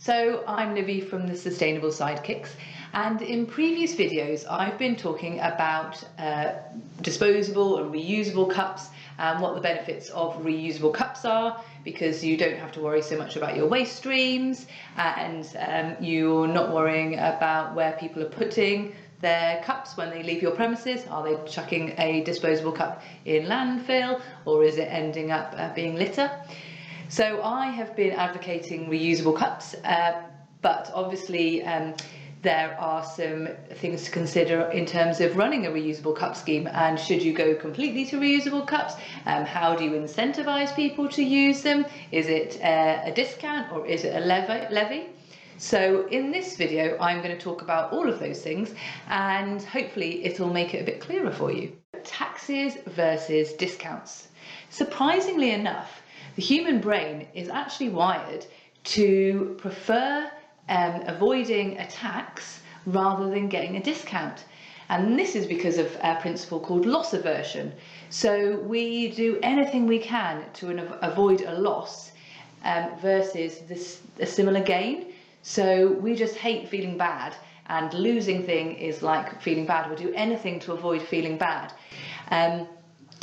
So I'm Livy from the Sustainable Sidekicks, and in previous videos I've been talking about disposable and reusable cups and what the benefits of reusable cups are, because you don't have to worry so much about your waste streams and you're not worrying about where people are putting their cups when they leave your premises. Are they chucking a disposable cup in landfill, or is it ending up being litter? So I have been advocating reusable cups, but obviously there are some things to consider in terms of running a reusable cup scheme. And should you go completely to reusable cups, how do you incentivize people to use them? Is it a discount or is it a levy? So in this video I'm going to talk about all of those things, and hopefully it'll make it a bit clearer for you. Taxes versus discounts. Surprisingly enough, the human brain is actually wired to prefer avoiding a tax rather than getting a discount. And this is because of a principle called loss aversion. So we do anything we can to avoid a loss versus a similar gain. So we just hate feeling bad, and losing thing is like feeling bad. We'll do anything to avoid feeling bad.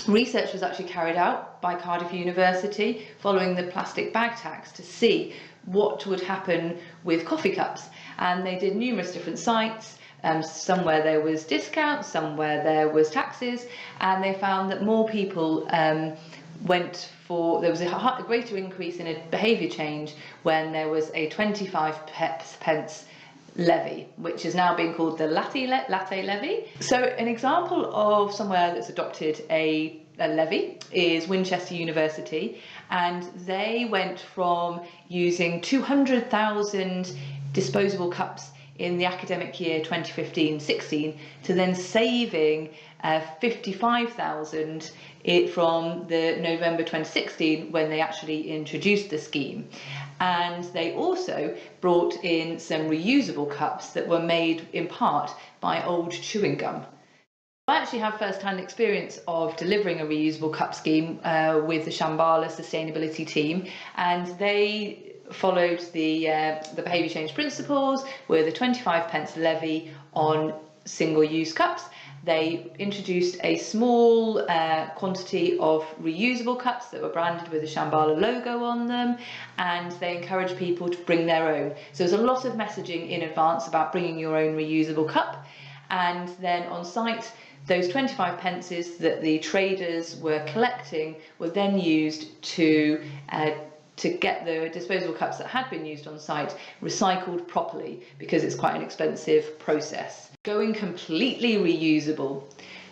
Research was actually carried out by Cardiff University following the plastic bag tax to see what would happen with coffee cups, and they did numerous different sites, some where there was discounts, some where there was taxes, and they found that more people there was a greater increase in a behaviour change when there was a 25p levy, which is now being called the latte levy. So an example of somewhere that's adopted a levy is Winchester University, and they went from using 200,000 disposable cups in the academic year 2015-16 to then saving 55,000 from the November 2016 when they actually introduced the scheme. And they also brought in some reusable cups that were made in part by old chewing gum. I actually have first-hand experience of delivering a reusable cup scheme with the Shambhala sustainability team, and they followed the behaviour change principles with a 25p levy on single-use cups. They introduced a small quantity of reusable cups that were branded with the Shambhala logo on them, and they encouraged people to bring their own. So there's a lot of messaging in advance about bringing your own reusable cup, and then on site those 25p that the traders were collecting were then used to get the disposable cups that had been used on site recycled properly, because it's quite an expensive process. Going completely reusable.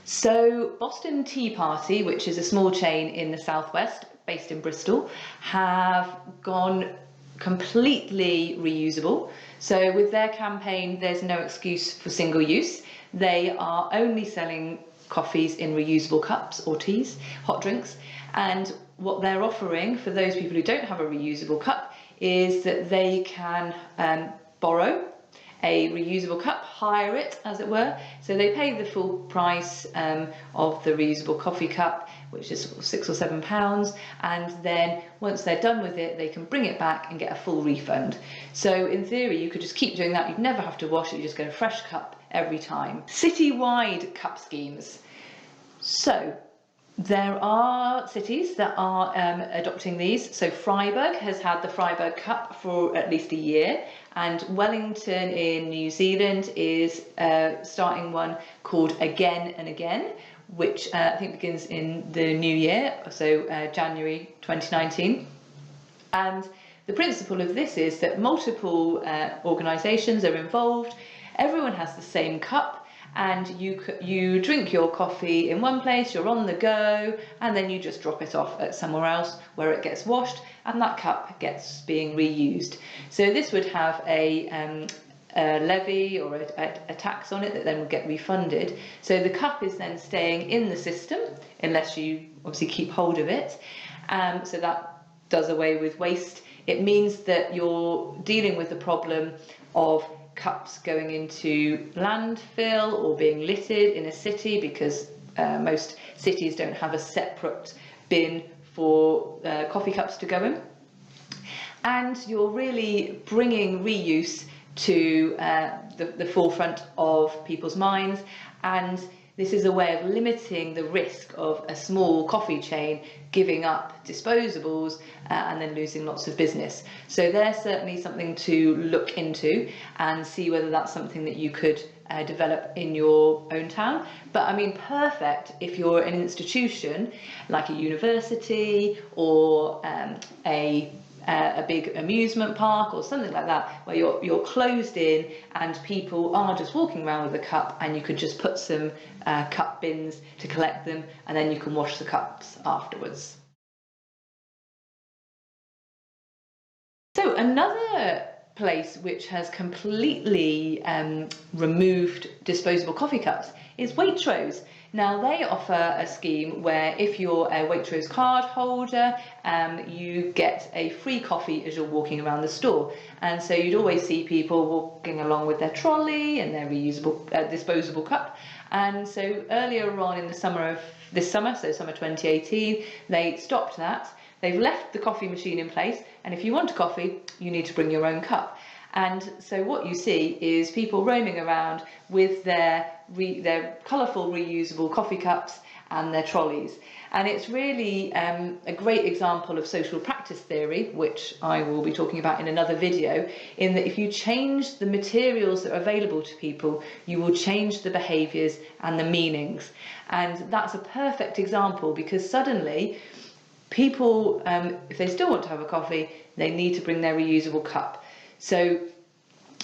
So Boston Tea Party, which is a small chain in the southwest based in Bristol, have gone completely reusable. So with their campaign, there's no excuse for single use. They are only selling coffees in reusable cups or teas, hot drinks, and what they're offering for those people who don't have a reusable cup is that they can borrow a reusable cup, hire it as it were. So they pay the full price of the reusable coffee cup, which is £6 or £7, and then once they're done with it, they can bring it back and get a full refund. So in theory, you could just keep doing that. You'd never have to wash it, you just get a fresh cup every time. Citywide cup schemes. So there are cities that are adopting these. So Freiburg has had the Freiburg Cup for at least a year, and Wellington in New Zealand is starting one called Again and Again, which I think begins in the new year, so January 2019. And the principle of this is that multiple organisations are involved, everyone has the same cup, and you drink your coffee in one place, you're on the go, and then you just drop it off at somewhere else where it gets washed and that cup gets being reused. So this would have a levy or a tax on it that then would get refunded. So the cup is then staying in the system unless you obviously keep hold of it. So that does away with waste. It means that you're dealing with the problem of cups going into landfill or being littered in a city, because most cities don't have a separate bin for coffee cups to go in. and you're really bringing reuse to the forefront of people's minds, and this is a way of limiting the risk of a small coffee chain giving up disposables and then losing lots of business. So there's certainly something to look into and see whether that's something that you could develop in your own town. But I mean, perfect if you're an institution like a university or a big amusement park or something like that, where you're closed in and people are just walking around with a cup, and you could just put some cup bins to collect them, and then you can wash the cups afterwards. So another place which has completely removed disposable coffee cups is Waitrose. Now they offer a scheme where if you're a Waitrose card holder, you get a free coffee as you're walking around the store. And so you'd always see people walking along with their trolley and their reusable disposable cup. And so earlier on in the summer so summer 2018, they stopped that. They've left the coffee machine in place, and if you want a coffee, you need to bring your own cup. And so what you see is people roaming around with their colourful reusable coffee cups and their trolleys. And it's really a great example of social practice theory, which I will be talking about in another video, in that if you change the materials that are available to people, you will change the behaviours and the meanings. And that's a perfect example, because suddenly people, if they still want to have a coffee, they need to bring their reusable cup. So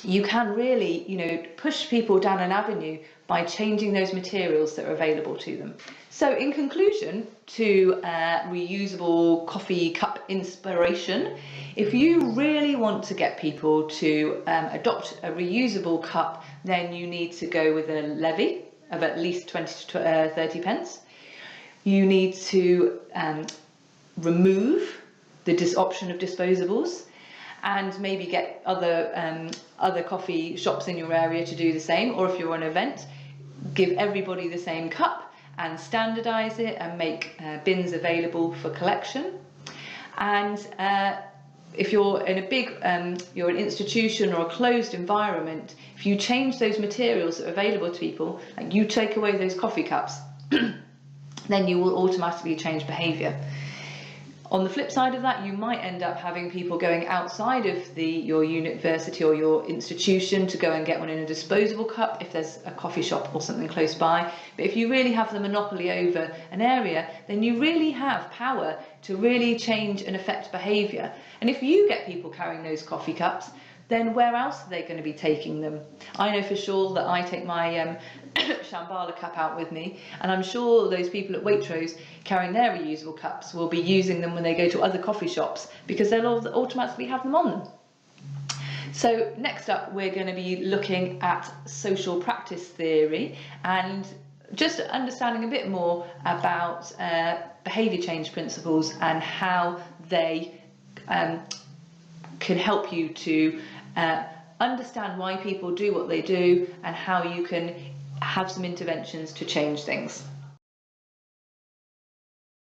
you can really, push people down an avenue by changing those materials that are available to them. So in conclusion to reusable coffee cup inspiration, if you really want to get people to adopt a reusable cup, then you need to go with a levy of at least 20 to 30 pence. You need to remove the option of disposables, and maybe get other coffee shops in your area to do the same, or if you're on an event, give everybody the same cup and standardise it and make bins available for collection. And if you're in a big, you're an institution or a closed environment, if you change those materials that are available to people, like you take away those coffee cups, then you will automatically change behaviour. On the flip side of that, you might end up having people going outside of your university or your institution to go and get one in a disposable cup if there's a coffee shop or something close by. But if you really have the monopoly over an area, then you really have power to really change and affect behaviour. And if you get people carrying those coffee cups, then where else are they going to be taking them? I know for sure that I take my Shambhala cup out with me, and I'm sure those people at Waitrose carrying their reusable cups will be using them when they go to other coffee shops, because they'll automatically have them on them. So next up, we're going to be looking at social practice theory and just understanding a bit more about behaviour change principles and how they can help you to understand why people do what they do and how you can have some interventions to change things.